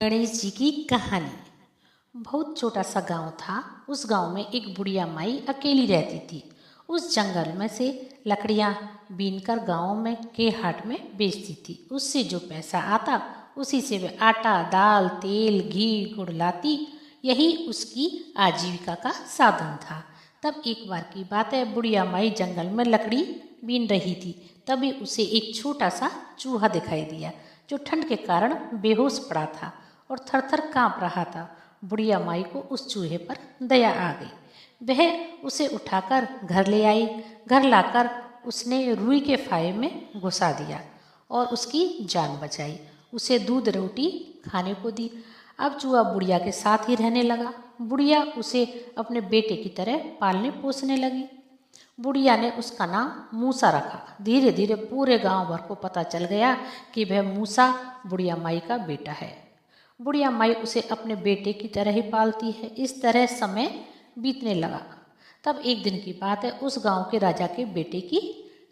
गणेश जी की कहानी। बहुत छोटा सा गांव था। उस गांव में एक बुढ़िया माई अकेली रहती थी। उस जंगल में से लकड़ियां बीनकर गांव में के हाट में बेचती थी। उससे जो पैसा आता उसी से वे आटा, दाल, तेल, घी, गुड़ लाती। यही उसकी आजीविका का साधन था। तब एक बार की बात है, बुढ़िया माई जंगल में लकड़ी बीन रही थी। तभी उसे एक छोटा सा चूहा दिखाई दिया जो ठंड के कारण बेहोश पड़ा था और थरथर कांप रहा था। बुढ़िया माई को उस चूहे पर दया आ गई। वह उसे उठाकर घर ले आई। घर लाकर उसने रुई के फाहे में घुसा दिया और उसकी जान बचाई। उसे दूध रोटी खाने को दी। अब चूहा बुढ़िया के साथ ही रहने लगा। बुढ़िया उसे अपने बेटे की तरह पालने पोसने लगी। बुढ़िया ने उसका नाम मूसा रखा। धीरे धीरे पूरे गांव भर को पता चल गया कि वह मूसा बुढ़िया माई का बेटा है। बुढ़िया माई उसे अपने बेटे की तरह ही पालती है। इस तरह समय बीतने लगा। तब एक दिन की बात है, उस गांव के राजा के बेटे की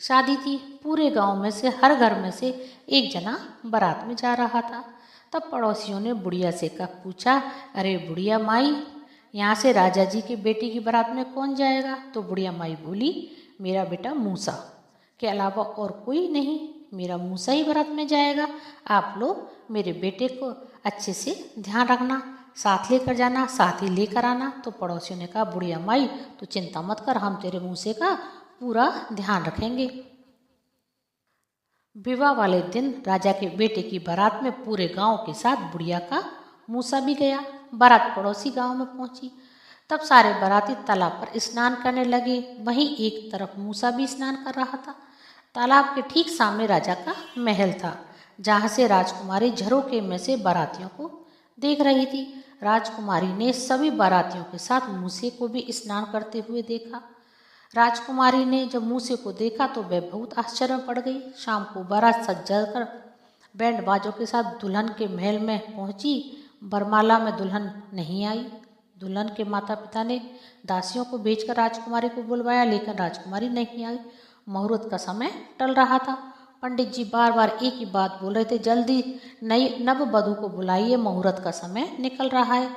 शादी थी। पूरे गांव में से हर घर में से एक जना बारात में जा रहा था। तब पड़ोसियों ने बुढ़िया से पूछा, अरे बुढ़िया माई, यहाँ से राजा जी के बेटे की बारात में कौन जाएगा? तो बुढ़िया माई बोली, मेरा बेटा मूसा के अलावा और कोई नहीं, मेरा मूसा ही बारात में जाएगा। आप लोग मेरे बेटे को अच्छे से ध्यान रखना, साथ लेकर जाना, साथ ही लेकर आना। तो पड़ोसियों ने कहा, बुढ़िया माई तो चिंता मत कर, हम तेरे मूसे का पूरा ध्यान रखेंगे। विवाह वाले दिन राजा के बेटे की बारात में पूरे गांव के साथ बुढ़िया का मूसा भी गया। बारात पड़ोसी गांव में पहुंची। तब सारे बाराती तालाब पर स्नान करने लगे। वहीं एक तरफ मूसा भी स्नान कर रहा था। तालाब के ठीक सामने राजा का महल था, जहां से राजकुमारी झरोके में से बारातियों को देख रही थी। राजकुमारी ने सभी बारातियों के साथ मूसे को भी स्नान करते हुए देखा। राजकुमारी ने जब मूसे को देखा तो वह बहुत आश्चर्य में पड़ गई। शाम को बारात सज कर बैंड बाजों के साथ दुल्हन के महल में पहुंची। बरमाला में दुल्हन नहीं आई। दुल्हन के माता पिता ने दासियों को भेजकर राजकुमारी को बुलवाया, लेकिन राजकुमारी नहीं आई। मुहूर्त का समय टल रहा था। पंडित जी बार बार एक ही बात बोल रहे थे, जल्दी नई नव वधू को बुलाइए, मुहूर्त का समय निकल रहा है।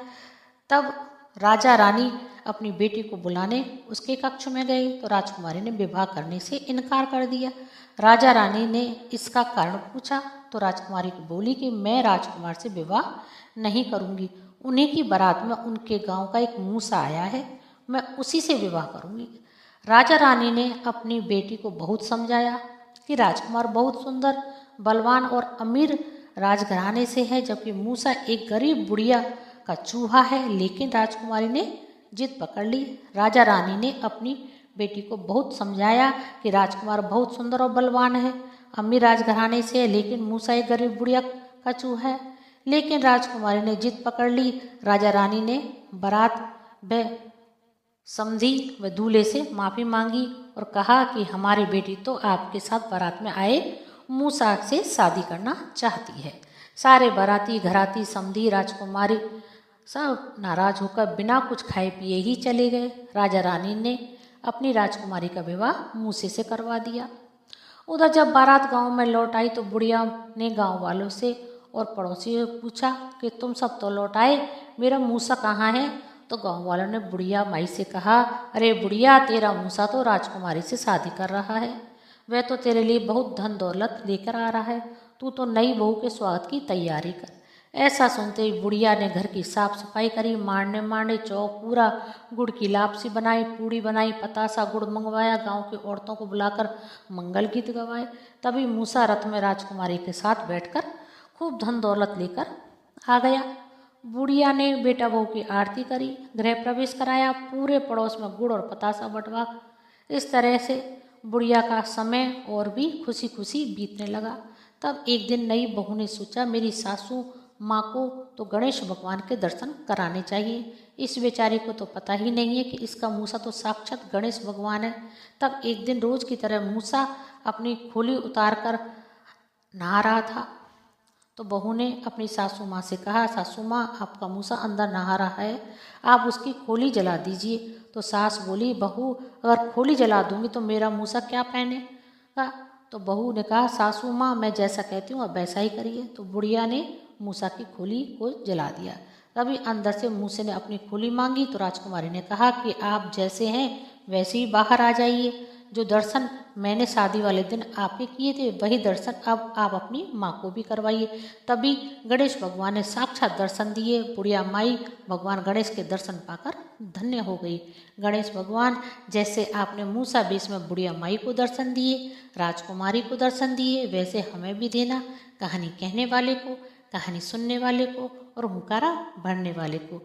तब राजा रानी अपनी बेटी को बुलाने उसके कक्ष में गई तो राजकुमारी ने विवाह करने से इनकार कर दिया। राजा रानी ने इसका कारण पूछा तो राजकुमारी को बोली कि मैं राजकुमार से विवाह नहीं करूंगी। उन्हीं की बारात में उनके गांव का एक मूसा आया है, मैं उसी से विवाह करूंगी। राजा रानी ने अपनी बेटी को बहुत समझाया कि राजकुमार बहुत सुंदर, बलवान और अमीर राजघराने से है, जबकि मूसा एक गरीब बुढ़िया का चूहा है। लेकिन राजकुमारी ने जिद पकड़ ली। राजा रानी ने अपनी बेटी को बहुत समझाया कि राजकुमार बहुत सुंदर और बलवान है, अमीर राजघराने से है, लेकिन मूसा एक गरीब बुढ़िया का चूहा है। लेकिन राजकुमारी ने जिद पकड़ ली। राजा रानी ने बारात व समधी व दूल्हे से माफ़ी मांगी और कहा कि हमारी बेटी तो आपके साथ बारात में आए मूसा से शादी करना चाहती है। सारे बाराती, घराती, समधी, राजकुमारी सब नाराज होकर बिना कुछ खाए पिए ही चले गए। राजा रानी ने अपनी राजकुमारी का विवाह मूसे से करवा दिया। उधर जब बारात गांव में लौट आई तो बुढ़िया ने गांव वालों से और पड़ोसियों से पूछा कि तुम सब तो लौट आए, मेरा मूसा कहाँ है? तो गांव वालों ने बुढ़िया माई से कहा, अरे बुढ़िया, तेरा मूसा तो राजकुमारी से शादी कर रहा है, वह तो तेरे लिए बहुत धन दौलत लेकर आ रहा है, तू तो नई बहू के स्वागत की तैयारी कर। ऐसा सुनते ही बुढ़िया ने घर की साफ सफाई करी, मांडे चौक पूरा, गुड़ की लापसी बनाई, पूड़ी बनाई, पतासा गुड़ मंगवाया, गांव की औरतों को बुलाकर मंगल गीत गवाए। तभी मूसा रथ में राजकुमारी के साथ बैठकर खूब धन दौलत लेकर आ गया। बुढ़िया ने बेटा बहू की आरती करी, गृह प्रवेश कराया, पूरे पड़ोस में गुड़ और पतासा बंटवा। इस तरह से बुढ़िया का समय और भी खुशी खुशी बीतने लगा। तब एक दिन नई बहू ने सोचा, मेरी सासू माँ को तो गणेश भगवान के दर्शन कराने चाहिए। इस बेचारी को तो पता ही नहीं है कि इसका मूसा तो साक्षात गणेश भगवान है। तब एक दिन रोज की तरह मूसा अपनी खोली उतार कर नहा रहा था तो बहू ने अपनी सासू माँ से कहा, सासू माँ, आपका मूसा अंदर नहा रहा है, आप उसकी खोली जला दीजिए। तो सास बोली, बहू, अगर खोली जला दूंगी तो मेरा मूसा क्या पहनेगा? तो बहू ने कहा, सासू माँ, मैं जैसा कहती हूँ अब वैसा ही करिए। तो बुढ़िया ने मूसा की खोली को जला दिया। तभी अंदर से मूसे ने अपनी खोली मांगी तो राजकुमारी ने कहा कि आप जैसे हैं वैसे ही बाहर आ जाइए। जो दर्शन मैंने शादी वाले दिन आपके किए थे वही दर्शन अब आप अपनी माँ को भी करवाइए। तभी गणेश भगवान ने साक्षात दर्शन दिए। बुढ़िया माई भगवान गणेश के दर्शन पाकर धन्य हो गई। गणेश भगवान जैसे आपने मूसा वेश में बुढ़िया माई को दर्शन दिए, राजकुमारी को दर्शन दिए, वैसे हमें भी देना, कहानी कहने वाले को, कहानी सुनने वाले को और हुंकारा भरने वाले को।